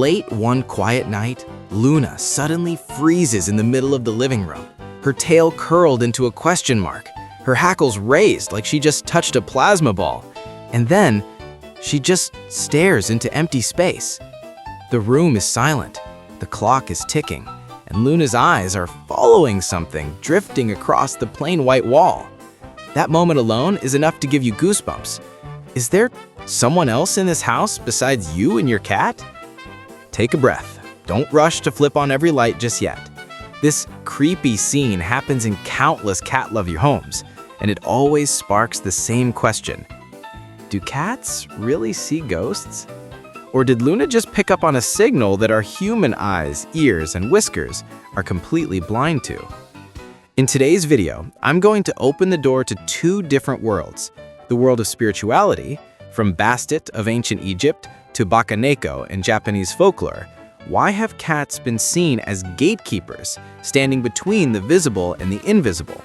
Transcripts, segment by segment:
Late one quiet night, Luna suddenly freezes in the middle of the living room, her tail curled into a question mark, her hackles raised like she just touched a plasma ball, and then she just stares into empty space. The room is silent, the clock is ticking, and Luna's eyes are following something drifting across the plain white wall. That moment alone is enough to give you goosebumps. Is there someone else in this house besides you and your cat? Take a breath. Don't rush to flip on every light just yet. This creepy scene happens in countless cat-loving homes, and it always sparks the same question. Do cats really see ghosts? Or did Luna just pick up on a signal that our human eyes, ears, and whiskers are completely blind to? In today's video, I'm going to open the door to two different worlds. The world of spirituality, from Bastet of ancient Egypt to Bakaneko in Japanese folklore. Why have cats been seen as gatekeepers, standing between the visible and the invisible?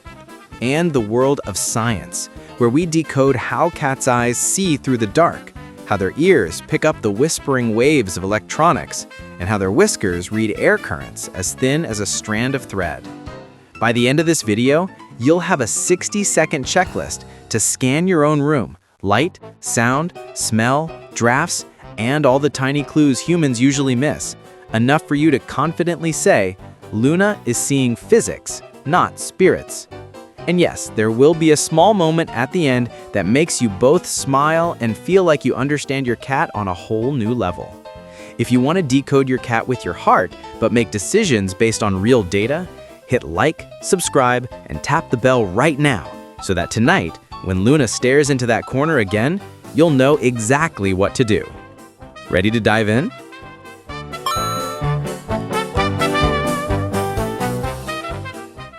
And the world of science, where we decode how cats' eyes see through the dark, how their ears pick up the whispering waves of electronics, and how their whiskers read air currents as thin as a strand of thread. By the end of this video, you'll have a 60-second checklist to scan your own room, light, sound, smell, drafts, and all the tiny clues humans usually miss, enough for you to confidently say, Luna is seeing physics, not spirits. And yes, there will be a small moment at the end that makes you both smile and feel like you understand your cat on a whole new level. If you want to decode your cat with your heart, but make decisions based on real data, hit like, subscribe, and tap the bell right now, so that tonight, when Luna stares into that corner again, you'll know exactly what to do. Ready to dive in?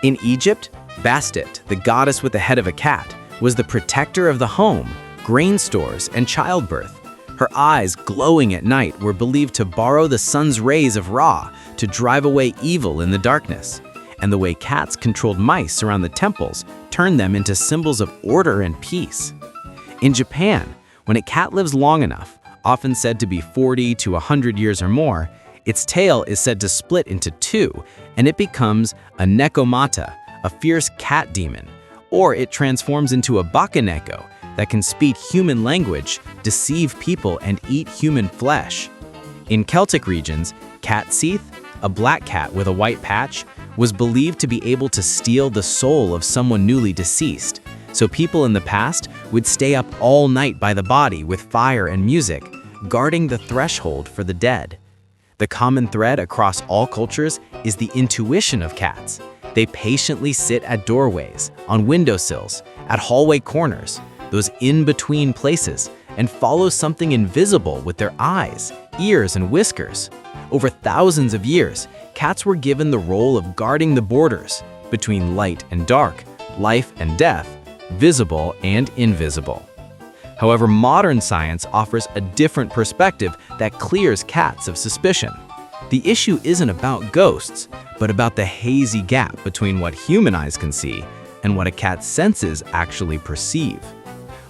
In Egypt, Bastet, the goddess with the head of a cat, was the protector of the home, grain stores, and childbirth. Her eyes, glowing at night, were believed to borrow the sun's rays of Ra to drive away evil in the darkness. And the way cats controlled mice around the temples turned them into symbols of order and peace. In Japan, when a cat lives long enough, often said to be 40 to 100 years or more, its tail is said to split into two, and it becomes a nekomata, a fierce cat demon, or it transforms into a bakaneko that can speak human language, deceive people, and eat human flesh. In Celtic regions, Catzilla, a black cat with a white patch, was believed to be able to steal the soul of someone newly deceased, so people in the past would stay up all night by the body with fire and music, guarding the threshold for the dead. The common thread across all cultures is the intuition of cats. They patiently sit at doorways, on windowsills, at hallway corners, those in-between places, and follow something invisible with their eyes, ears, and whiskers. Over thousands of years, cats were given the role of guarding the borders between light and dark, life and death, visible and invisible. However, modern science offers a different perspective that clears cats of suspicion. The issue isn't about ghosts, but about the hazy gap between what human eyes can see and what a cat's senses actually perceive.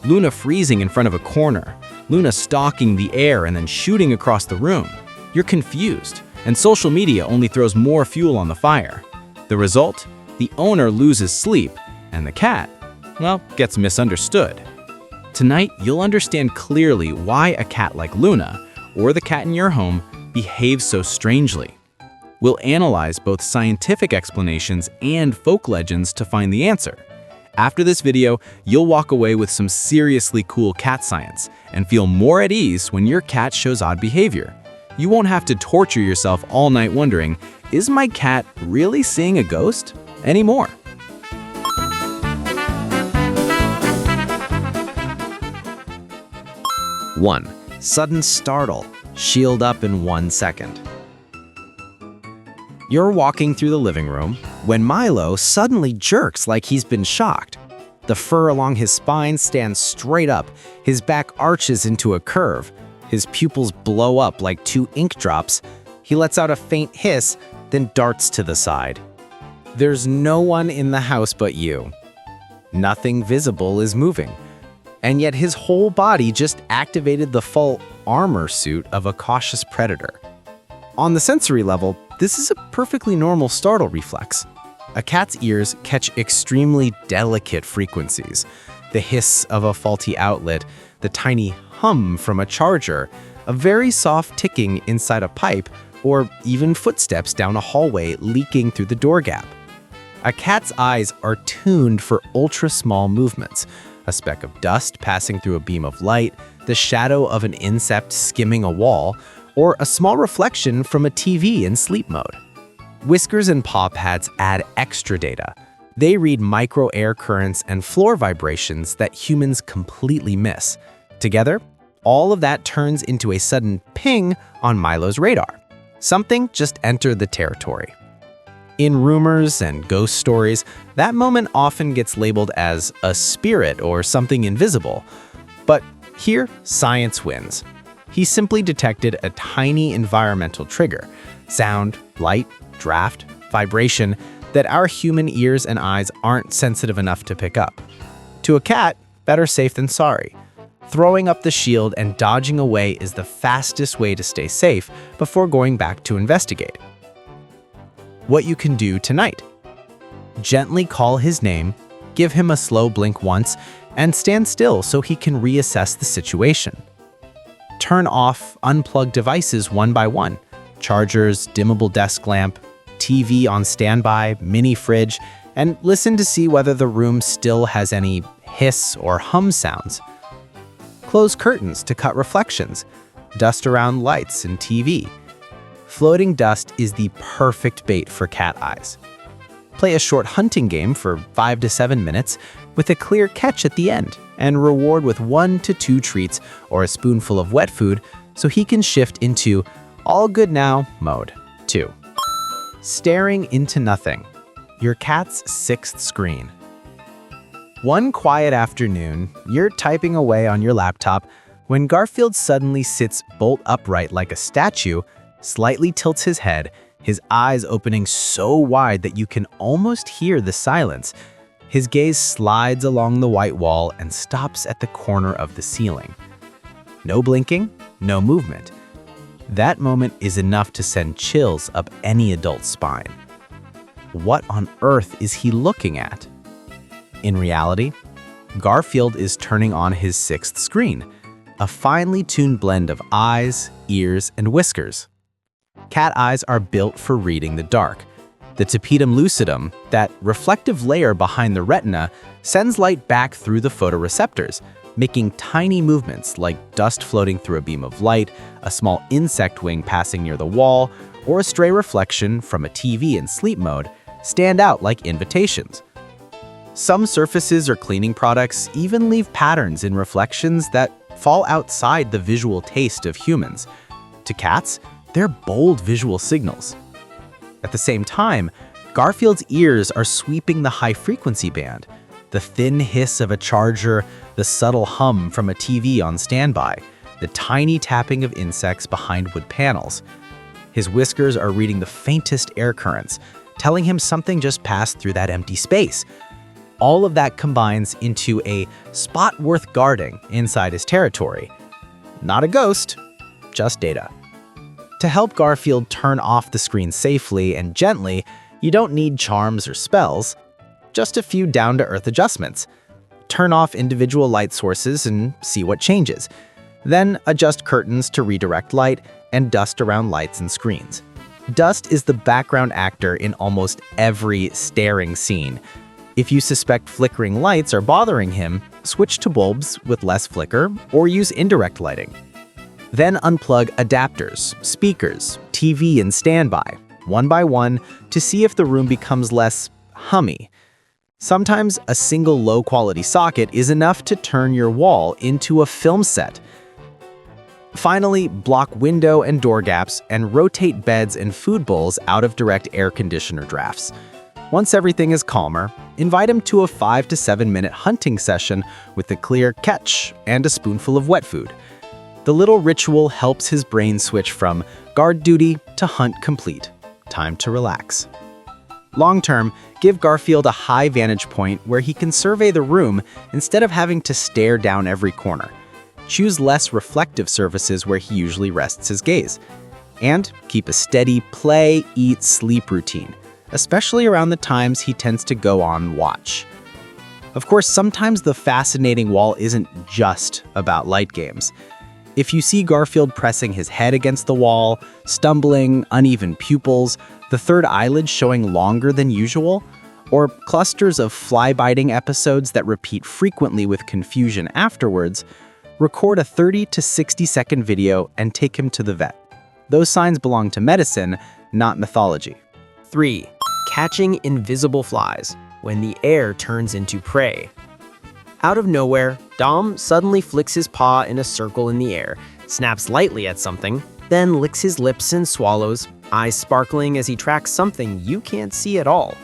Luna freezing in front of a corner, Luna stalking the air and then shooting across the room. You're confused, and social media only throws more fuel on the fire. The result? The owner loses sleep, and the cat, well, gets misunderstood. Tonight, you'll understand clearly why a cat like Luna, or the cat in your home, behaves so strangely. We'll analyze both scientific explanations and folk legends to find the answer. After this video, you'll walk away with some seriously cool cat science and feel more at ease when your cat shows odd behavior. You won't have to torture yourself all night wondering, is my cat really seeing a ghost? Anymore. One, sudden startle, shield up in 1 second. You're walking through the living room when Milo suddenly jerks like he's been shocked. The fur along his spine stands straight up, his back arches into a curve, his pupils blow up like 2 ink drops. He lets out a faint hiss, then darts to the side. There's no one in the house but you. Nothing visible is moving, and yet his whole body just activated the full armor suit of a cautious predator. On the sensory level, this is a perfectly normal startle reflex. A cat's ears catch extremely delicate frequencies. The hiss of a faulty outlet, the tiny hum from a charger, a very soft ticking inside a pipe, or even footsteps down a hallway leaking through the door gap. A cat's eyes are tuned for ultra-small movements, a speck of dust passing through a beam of light, the shadow of an insect skimming a wall, or a small reflection from a TV in sleep mode. Whiskers and paw pads add extra data. They read micro air currents and floor vibrations that humans completely miss. Together, all of that turns into a sudden ping on Milo's radar. Something just entered the territory. In rumors and ghost stories, that moment often gets labeled as a spirit or something invisible. But here, science wins. He simply detected a tiny environmental trigger, sound, light, draft, vibration, that our human ears and eyes aren't sensitive enough to pick up. To a cat, better safe than sorry. Throwing up the shield and dodging away is the fastest way to stay safe before going back to investigate. What you can do tonight. Gently call his name, give him a slow blink once, and stand still so he can reassess the situation. Turn off unplugged devices one by one. Chargers, dimmable desk lamp, TV on standby, mini fridge, and listen to see whether the room still has any hiss or hum sounds. Close curtains to cut reflections, dust around lights and TV. Floating dust is the perfect bait for cat eyes. Play a short hunting game for 5 to 7 minutes with a clear catch at the end, and reward with 1 to 2 treats or a spoonful of wet food so he can shift into all good now mode. 2. Staring into nothing. Your cat's 6th screen. One quiet afternoon, you're typing away on your laptop when Garfield suddenly sits bolt upright like a statue, slightly tilts his head, his eyes opening so wide that you can almost hear the silence. His gaze slides along the white wall and stops at the corner of the ceiling. No blinking, no movement. That moment is enough to send chills up any adult's spine. What on earth is he looking at? In reality, Garfield is turning on his 6th screen, a finely tuned blend of eyes, ears, and whiskers. Cat eyes are built for reading the dark. The tapetum lucidum, that reflective layer behind the retina, sends light back through the photoreceptors, making tiny movements like dust floating through a beam of light, a small insect wing passing near the wall, or a stray reflection from a TV in sleep mode stand out like invitations. Some surfaces or cleaning products even leave patterns in reflections that fall outside the visual taste of humans. To cats, they're bold visual signals. At the same time, Garfield's ears are sweeping the high-frequency band, the thin hiss of a charger, the subtle hum from a TV on standby, the tiny tapping of insects behind wood panels. His whiskers are reading the faintest air currents, telling him something just passed through that empty space. All of that combines into a spot worth guarding inside his territory. Not a ghost, just data. To help Garfield turn off the screen safely and gently, you don't need charms or spells, just a few down-to-earth adjustments. Turn off individual light sources and see what changes. Then adjust curtains to redirect light and dust around lights and screens. Dust is the background actor in almost every staring scene. If you suspect flickering lights are bothering him, switch to bulbs with less flicker or use indirect lighting. Then unplug adapters, speakers, TV and standby, one by one, to see if the room becomes less hummy. Sometimes a single low-quality socket is enough to turn your wall into a film set. Finally, block window and door gaps and rotate beds and food bowls out of direct air conditioner drafts. Once everything is calmer, invite him to a 5 to 7 minute hunting session with a clear catch and a spoonful of wet food. The little ritual helps his brain switch from guard duty to hunt complete. Time to relax. Long-term, give Garfield a high vantage point where he can survey the room instead of having to stare down every corner. Choose less reflective surfaces where he usually rests his gaze. And keep a steady play, eat, sleep routine, especially around the times he tends to go on watch. Of course, sometimes the fascinating wall isn't just about light games. If you see Garfield pressing his head against the wall, stumbling, uneven pupils, the third eyelid showing longer than usual, or clusters of fly-biting episodes that repeat frequently with confusion afterwards, record a 30 to 60-second video and take him to the vet. Those signs belong to medicine, not mythology. 3. Catching invisible flies when the air turns into prey. Out of nowhere, Dom suddenly flicks his paw in a circle in the air, snaps lightly at something, then licks his lips and swallows, eyes sparkling as he tracks something you can't see at all.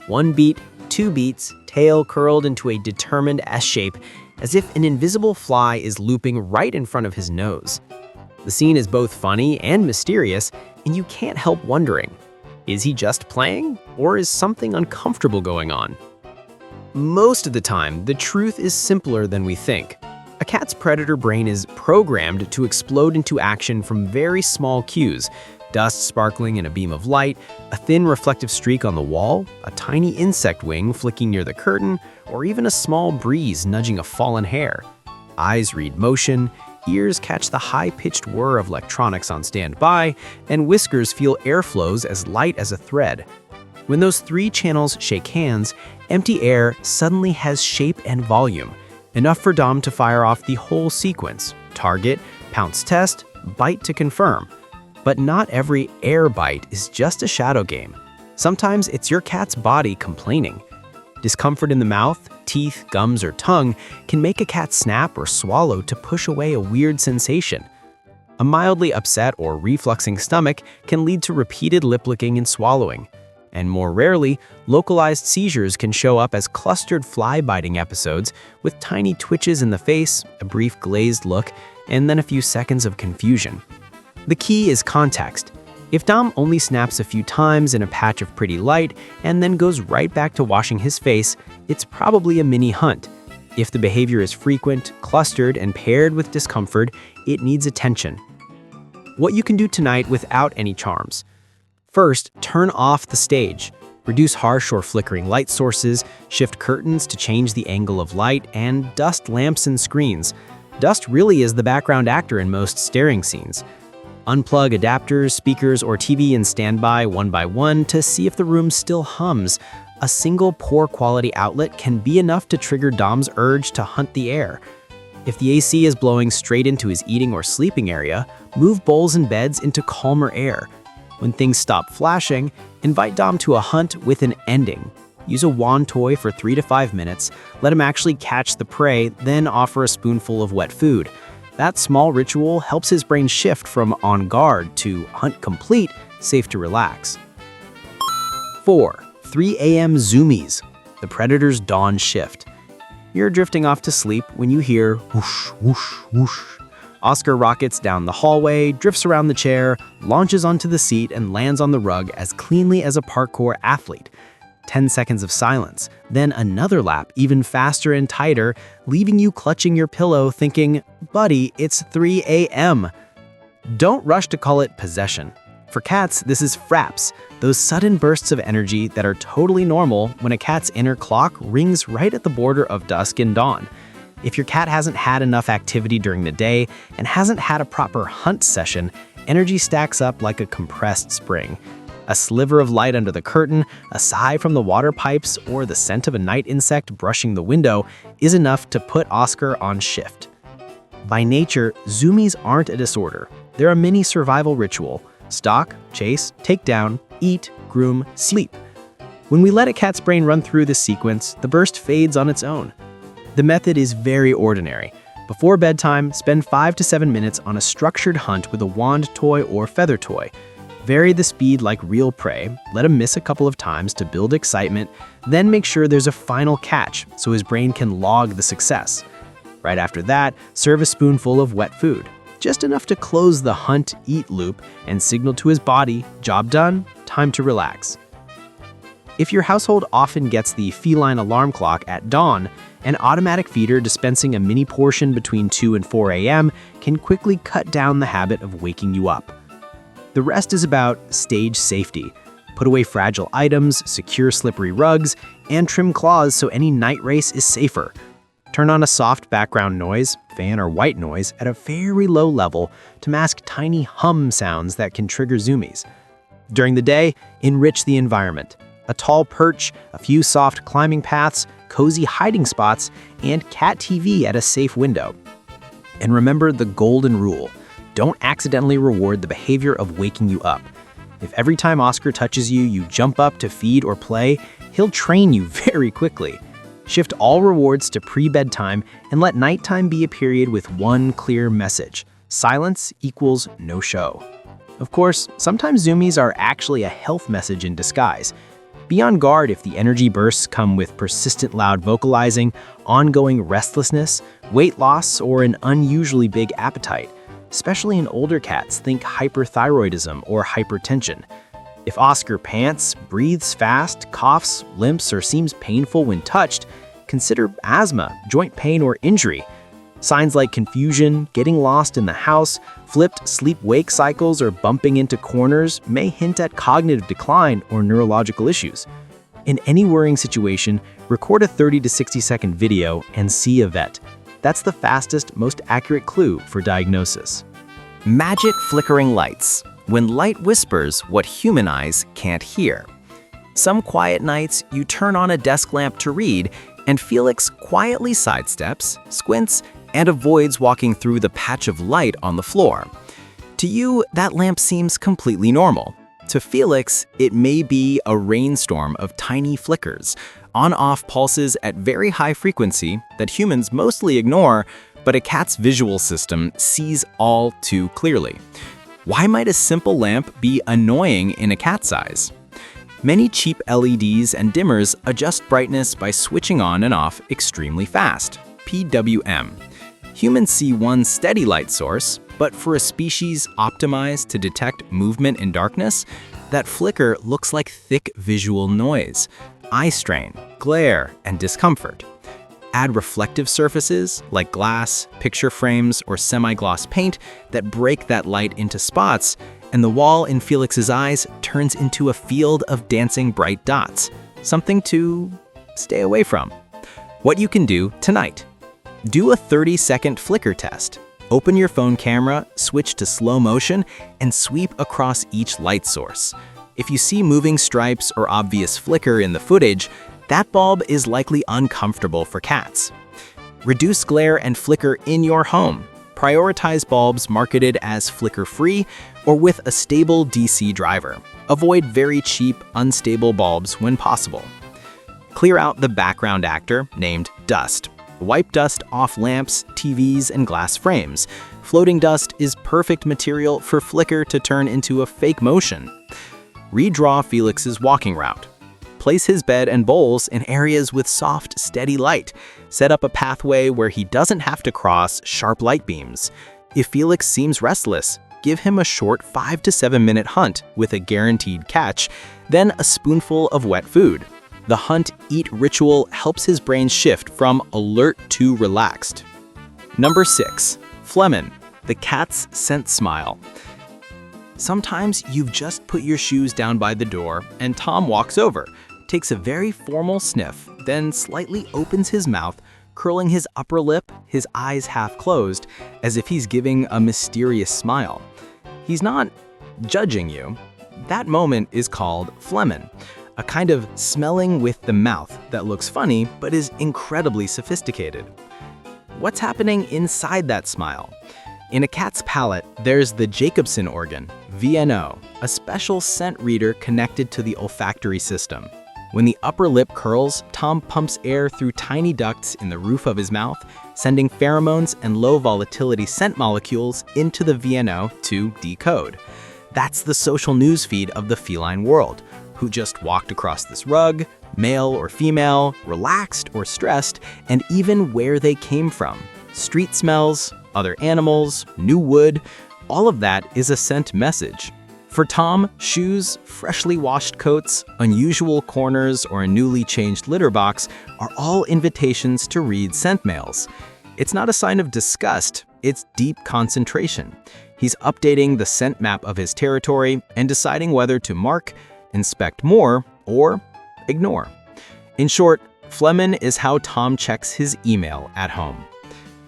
1 beat, 2 beats, tail curled into a determined S shape, as if an invisible fly is looping right in front of his nose. The scene is both funny and mysterious, and you can't help wondering, is he just playing, or is something uncomfortable going on? Most of the time, the truth is simpler than we think. A cat's predator brain is programmed to explode into action from very small cues: dust sparkling in a beam of light, a thin reflective streak on the wall, a tiny insect wing flicking near the curtain, or even a small breeze nudging a fallen hair. Eyes read motion, ears catch the high-pitched whir of electronics on standby, and whiskers feel airflows as light as a thread. When those 3 channels shake hands, empty air suddenly has shape and volume, enough for Dom to fire off the whole sequence: target, pounce test, bite to confirm. But not every air bite is just a shadow game. Sometimes it's your cat's body complaining. Discomfort in the mouth, teeth, gums, or tongue can make a cat snap or swallow to push away a weird sensation. A mildly upset or refluxing stomach can lead to repeated lip licking and swallowing. And more rarely, localized seizures can show up as clustered fly-biting episodes with tiny twitches in the face, a brief glazed look, and then a few seconds of confusion. The key is context. If Dom only snaps a few times in a patch of pretty light and then goes right back to washing his face, it's probably a mini hunt. If the behavior is frequent, clustered, and paired with discomfort, it needs attention. What you can do tonight without any charms. First, turn off the stage. Reduce harsh or flickering light sources, shift curtains to change the angle of light, and dust lamps and screens. Dust really is the background actor in most staring scenes. Unplug adapters, speakers, or TV and standby one by one to see if the room still hums. A single poor quality outlet can be enough to trigger Dom's urge to hunt the air. If the AC is blowing straight into his eating or sleeping area, move bowls and beds into calmer air. When things stop flashing, invite Dom to a hunt with an ending. Use a wand toy for 3 to 5 minutes, let him actually catch the prey, then offer a spoonful of wet food. That small ritual helps his brain shift from on guard to hunt complete, safe to relax. 4. 3 a.m. Zoomies, the predator's dawn shift. You're drifting off to sleep when you hear whoosh, whoosh, whoosh. Oscar rockets down the hallway, drifts around the chair, launches onto the seat, and lands on the rug as cleanly as a parkour athlete. 10 seconds of silence, then another lap, even faster and tighter, leaving you clutching your pillow thinking, buddy, it's 3 a.m. Don't rush to call it possession. For cats, this is fraps, those sudden bursts of energy that are totally normal when a cat's inner clock rings right at the border of dusk and dawn. If your cat hasn't had enough activity during the day and hasn't had a proper hunt session, energy stacks up like a compressed spring. A sliver of light under the curtain, a sigh from the water pipes, or the scent of a night insect brushing the window is enough to put Oscar on shift. By nature, Zoomies aren't a disorder. They're a mini survival ritual. Stalk, chase, take down, eat, groom, sleep. When we let a cat's brain run through this sequence, the burst fades on its own. The method is very ordinary. Before bedtime, spend 5 to 7 minutes on a structured hunt with a wand toy or feather toy. Vary the speed like real prey, let him miss a couple of times to build excitement, then make sure there's a final catch so his brain can log the success. Right after that, serve a spoonful of wet food, just enough to close the hunt-eat loop and signal to his body, job done, time to relax. If your household often gets the feline alarm clock at dawn, an automatic feeder dispensing a mini portion between 2 and 4 a.m. can quickly cut down the habit of waking you up. The rest is about stage safety. Put away fragile items, secure slippery rugs, and trim claws so any night race is safer. Turn on a soft background noise, fan or white noise, at a very low level to mask tiny hum sounds that can trigger zoomies. During the day, enrich the environment. A tall perch, a few soft climbing paths, cozy hiding spots, and cat TV at a safe window. And remember the golden rule. Don't accidentally reward the behavior of waking you up. If every time Oscar touches you, you jump up to feed or play, he'll train you very quickly. Shift all rewards to pre-bedtime and let nighttime be a period with one clear message. Silence equals no show. Of course, sometimes zoomies are actually a health message in disguise. Be on guard if the energy bursts come with persistent loud vocalizing, ongoing restlessness, weight loss, or an unusually big appetite. Especially in older cats, think hyperthyroidism or hypertension. If Oscar pants, breathes fast, coughs, limps, or seems painful when touched, consider asthma, joint pain, or injury. Signs like confusion, getting lost in the house, flipped sleep-wake cycles, or bumping into corners may hint at cognitive decline or neurological issues. In any worrying situation, record a 30 to 60-second video and see a vet. That's the fastest, most accurate clue for diagnosis. Magic flickering lights. When light whispers what human eyes can't hear. Some quiet nights, you turn on a desk lamp to read, and Felix quietly sidesteps, squints, and avoids walking through the patch of light on the floor. To you, that lamp seems completely normal. To Felix, it may be a rainstorm of tiny flickers, on-off pulses at very high frequency that humans mostly ignore, but a cat's visual system sees all too clearly. Why might a simple lamp be annoying in a cat's eyes? Many cheap LEDs and dimmers adjust brightness by switching on and off extremely fast, PWM. Humans see one steady light source, but for a species optimized to detect movement in darkness, that flicker looks like thick visual noise, eye strain, glare, and discomfort. Add reflective surfaces like glass, picture frames, or semi-gloss paint that break that light into spots, and the wall in Felix's eyes turns into a field of dancing bright dots, something to stay away from. What you can do tonight. Do a 30-second flicker test. Open your phone camera, switch to slow motion, and sweep across each light source. If you see moving stripes or obvious flicker in the footage, that bulb is likely uncomfortable for cats. Reduce glare and flicker in your home. Prioritize bulbs marketed as flicker-free or with a stable DC driver. Avoid very cheap, unstable bulbs when possible. Clear out the background actor, named dust. Wipe dust off lamps, TVs, and glass frames. Floating dust is perfect material for flicker to turn into a fake motion. Redraw Felix's walking route. Place his bed and bowls in areas with soft, steady light. Set up a pathway where he doesn't have to cross sharp light beams. If Felix seems restless, give him a short 5 to 7 minute hunt with a guaranteed catch, then a spoonful of wet food. The hunt-eat ritual helps his brain shift from alert to relaxed. Number 6. Flehmen, the cat's scent smile. Sometimes you've just put your shoes down by the door and Tom walks over, takes a very formal sniff, then slightly opens his mouth, curling his upper lip, his eyes half closed, as if he's giving a mysterious smile. He's not judging you. That moment is called Flehmen, a kind of smelling with the mouth that looks funny but is incredibly sophisticated. What's happening inside that smile? In a cat's palate, there's the Jacobson organ, VNO, a special scent reader connected to the olfactory system. When the upper lip curls, Tom pumps air through tiny ducts in the roof of his mouth, sending pheromones and low-volatility scent molecules into the VNO to decode. That's the social news feed of the feline world. Who just walked across this rug, male or female, relaxed or stressed, and even where they came from. Street smells, other animals, new wood, all of that is a scent message. For Tom, shoes, freshly washed coats, unusual corners, or a newly changed litter box are all invitations to read scent mails. It's not a sign of disgust, it's deep concentration. He's updating the scent map of his territory and deciding whether to mark, inspect more, or ignore. In short, Flehmen is how Tom checks his email at home.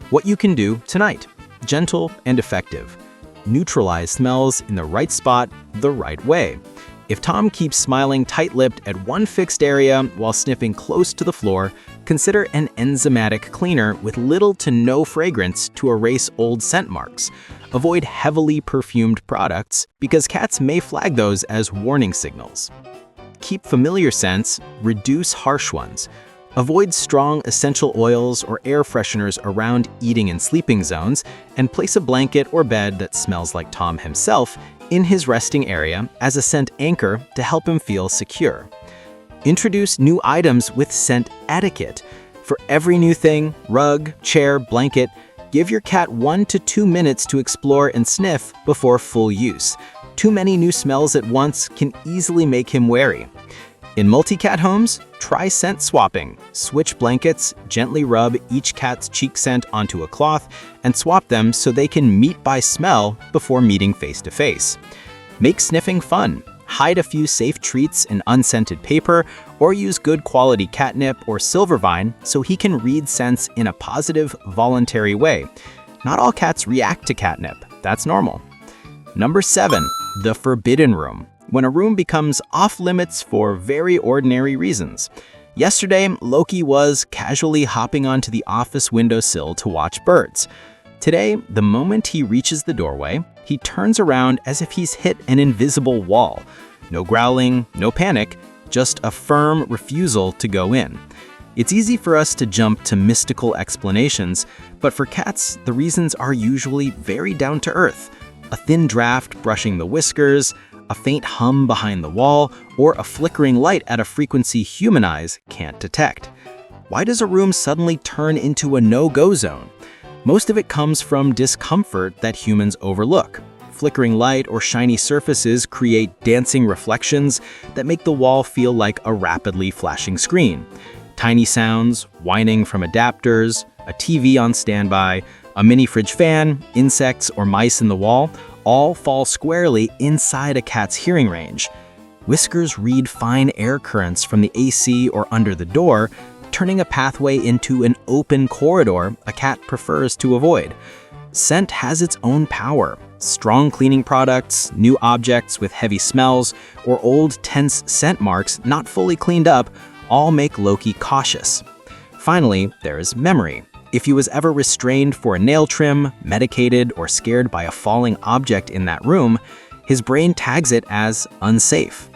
What you can do tonight: gentle and effective. Neutralize smells in the right spot, the right way. If Tom keeps smiling tight-lipped at one fixed area while sniffing close to the floor, consider an enzymatic cleaner with little to no fragrance to erase old scent marks. Avoid heavily perfumed products because cats may flag those as warning signals. Keep familiar scents, reduce harsh ones. Avoid strong essential oils or air fresheners around eating and sleeping zones, and place a blanket or bed that smells like Tom himself in his resting area as a scent anchor to help him feel secure. Introduce new items with scent etiquette. For every new thing, rug, chair, blanket, give your cat 1 to 2 minutes to explore and sniff before full use. Too many new smells at once can easily make him wary. In multi-cat homes, try scent swapping. Switch blankets, gently rub each cat's cheek scent onto a cloth, and swap them so they can meet by smell before meeting face-to-face. Make sniffing fun. Hide a few safe treats in unscented paper, or use good quality catnip or silvervine so he can read scents in a positive, voluntary way. Not all cats react to catnip. That's normal. Number 7, the forbidden room. When a room becomes off-limits for very ordinary reasons. Yesterday, Loki was casually hopping onto the office windowsill to watch birds. Today, the moment he reaches the doorway, he turns around as if he's hit an invisible wall. No growling, no panic, just a firm refusal to go in. It's easy for us to jump to mystical explanations, but for cats, the reasons are usually very down to earth. A thin draft brushing the whiskers, a faint hum behind the wall, or a flickering light at a frequency human eyes can't detect. Why does a room suddenly turn into a no-go zone? Most of it comes from discomfort that humans overlook. Flickering light or shiny surfaces create dancing reflections that make the wall feel like a rapidly flashing screen. Tiny sounds, whining from adapters, a TV on standby, a mini fridge fan, insects or mice in the wall, all fall squarely inside a cat's hearing range. Whiskers read fine air currents from the AC or under the door, turning a pathway into an open corridor a cat prefers to avoid. Scent has its own power. Strong cleaning products, new objects with heavy smells, or old tense scent marks not fully cleaned up all make Loki cautious. Finally, there is memory. If he was ever restrained for a nail trim, medicated, or scared by a falling object in that room, his brain tags it as unsafe.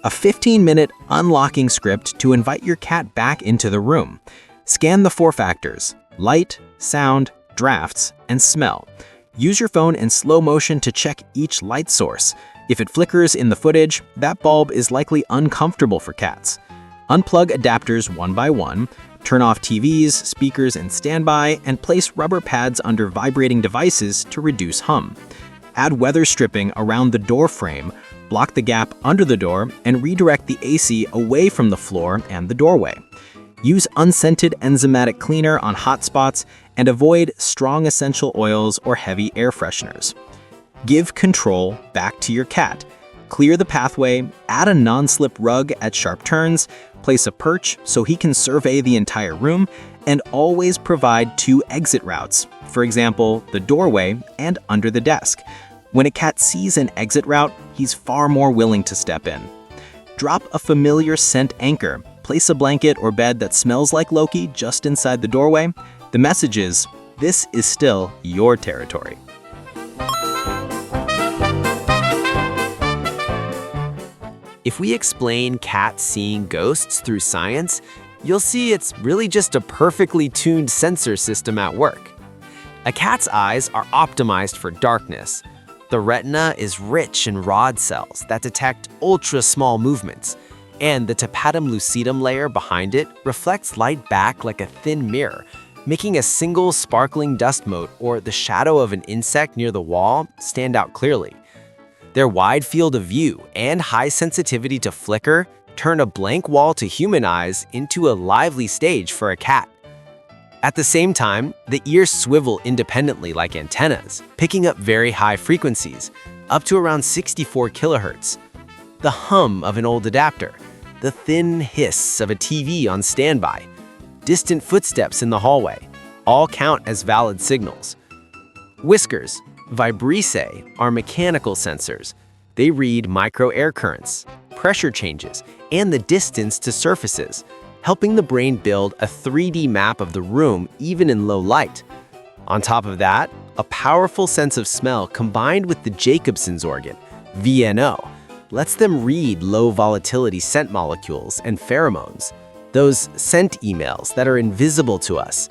A 15-minute unlocking script to invite your cat back into the room. Scan the 4 factors: light, sound, drafts, and smell. Use your phone in slow motion to check each light source. If it flickers in the footage, that bulb is likely uncomfortable for cats. Unplug adapters one by one, turn off TVs, speakers, and standby, and place rubber pads under vibrating devices to reduce hum. Add weather stripping around the door frame, block the gap under the door, and redirect the AC away from the floor and the doorway. Use unscented enzymatic cleaner on hot spots and avoid strong essential oils or heavy air fresheners. Give control back to your cat. Clear the pathway, add a non-slip rug at sharp turns, place a perch so he can survey the entire room, and always provide 2 exit routes, for example, the doorway and under the desk. When a cat sees an exit route, he's far more willing to step in. Drop a familiar scent anchor. Place a blanket or bed that smells like Loki just inside the doorway. The message is, this is still your territory. If we explain cats seeing ghosts through science, you'll see it's really just a perfectly tuned sensor system at work. A cat's eyes are optimized for darkness. The retina is rich in rod cells that detect ultra-small movements, and the tapetum lucidum layer behind it reflects light back like a thin mirror, making a single sparkling dust mote or the shadow of an insect near the wall stand out clearly. Their wide field of view and high sensitivity to flicker turn a blank wall to human eyes into a lively stage for a cat. At the same time, the ears swivel independently like antennas, picking up very high frequencies, up to around 64 kilohertz. The hum of an old adapter, the thin hiss of a TV on standby, distant footsteps in the hallway, all count as valid signals. Whiskers, vibrissae, are mechanical sensors. They read micro air currents, pressure changes, and the distance to surfaces, helping the brain build a 3D map of the room even in low light. On top of that, a powerful sense of smell combined with the Jacobson's organ, VNO, lets them read low volatility scent molecules and pheromones, those scent emails that are invisible to us.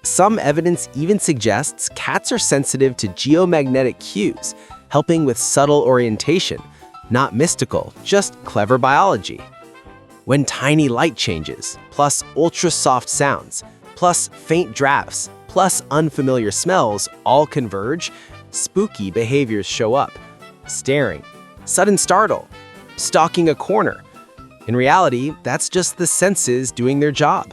Some evidence even suggests cats are sensitive to geomagnetic cues, helping with subtle orientation, not mystical, just clever biology. When tiny light changes, plus ultra-soft sounds, plus faint drafts, plus unfamiliar smells all converge, spooky behaviors show up. Staring, sudden startle, stalking a corner. In reality, that's just the senses doing their job.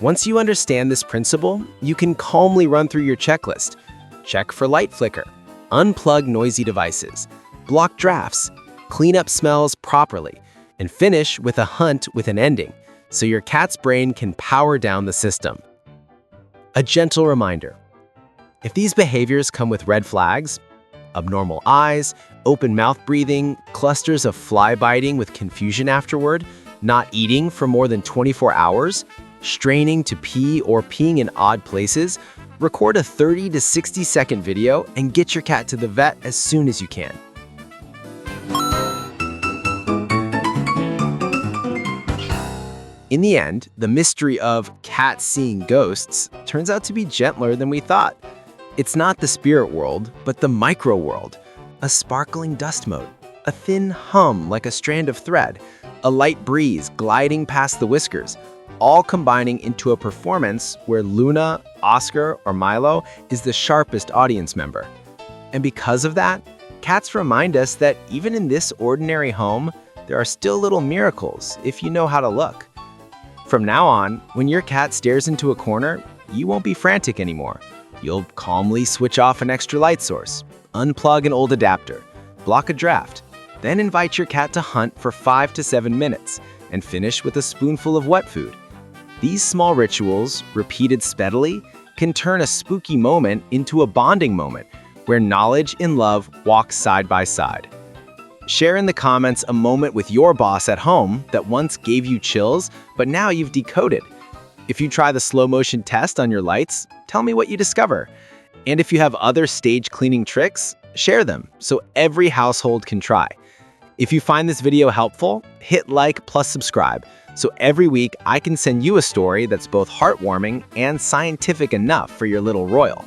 Once you understand this principle, you can calmly run through your checklist. Check for light flicker, unplug noisy devices, block drafts, clean up smells properly, and finish with a hunt with an ending, so your cat's brain can power down the system. A gentle reminder: if these behaviors come with red flags, abnormal eyes, open mouth breathing, clusters of fly biting with confusion afterward, not eating for more than 24 hours, straining to pee or peeing in odd places, record a 30 to 60 second video and get your cat to the vet as soon as you can. In the end, the mystery of cats seeing ghosts turns out to be gentler than we thought. It's not the spirit world, but the micro world. A sparkling dust mote, a thin hum like a strand of thread, a light breeze gliding past the whiskers, all combining into a performance where Luna, Oscar, or Milo is the sharpest audience member. And because of that, cats remind us that even in this ordinary home, there are still little miracles if you know how to look. From now on, when your cat stares into a corner, you won't be frantic anymore. You'll calmly switch off an extra light source, unplug an old adapter, block a draft, then invite your cat to hunt for 5 to 7 minutes and finish with a spoonful of wet food. These small rituals, repeated steadily, can turn a spooky moment into a bonding moment where knowledge and love walk side by side. Share in the comments a moment with your boss at home that once gave you chills, but now you've decoded. If you try the slow motion test on your lights, tell me what you discover. And if you have other stage cleaning tricks, share them so every household can try. If you find this video helpful, hit like plus subscribe so every week I can send you a story that's both heartwarming and scientific enough for your little royal.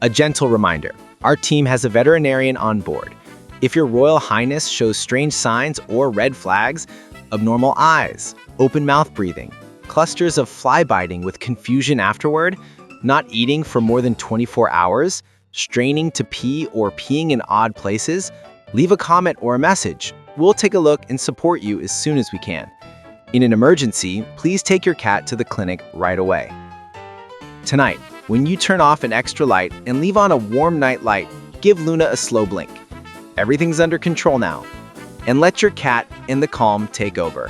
A gentle reminder, our team has a veterinarian on board. If your Royal Highness shows strange signs or red flags, abnormal eyes, open mouth breathing, clusters of fly biting with confusion afterward, not eating for more than 24 hours, straining to pee or peeing in odd places, leave a comment or a message. We'll take a look and support you as soon as we can. In an emergency, please take your cat to the clinic right away. Tonight, when you turn off an extra light and leave on a warm night light, give Luna a slow blink. Everything's under control now. And let your cat in the calm take over.